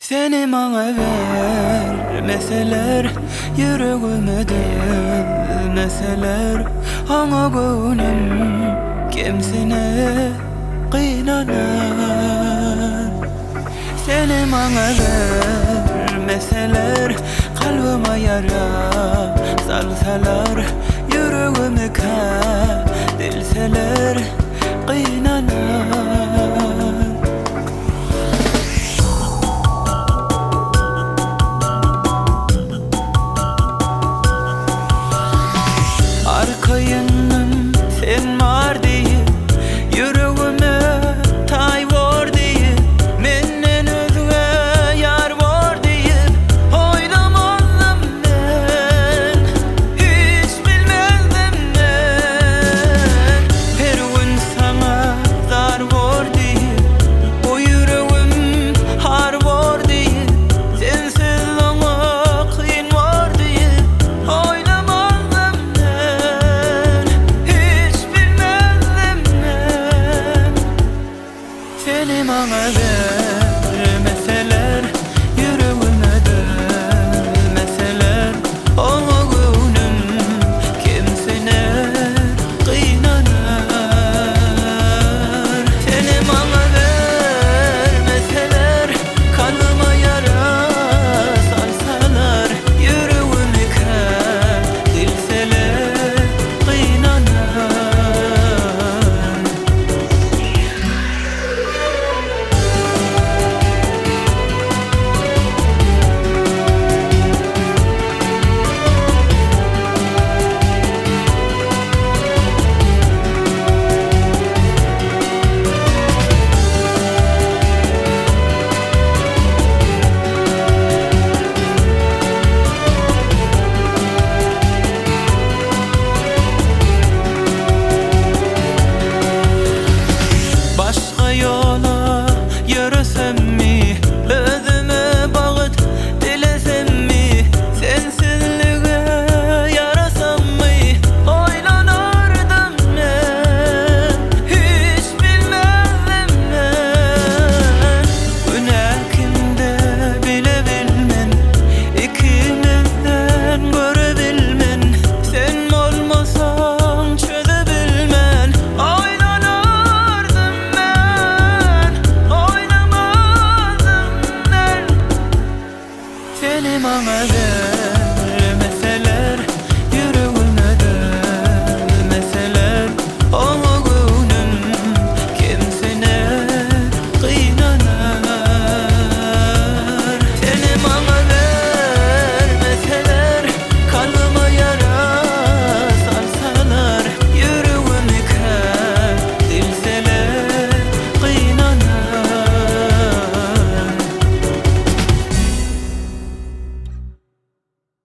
Seni bana vermeseler, yüreğime değmeseler, ana gönlüm kimsine kıynanar. Seni bana vermeseler, kalbime yara salsalar, yüreğimi kadilseler kıynanar. Arkayından sen var diye, yüreğime tay var diye, menden özge yar var diye oynamadım ben, hiç bilmezdim ben. Her gün sana zar var diye, o yüreğim har var diye, sensiz ona kıyın var diye oynamadım. Seni bana vermeseler, yüreğime değmeseler, ona gönlüm kimsine kıynanar. Seni bana vermeseler, kanıma yara salsalar, yüreğimi kadilseler kıynanar. Başka yola yürüsem mi?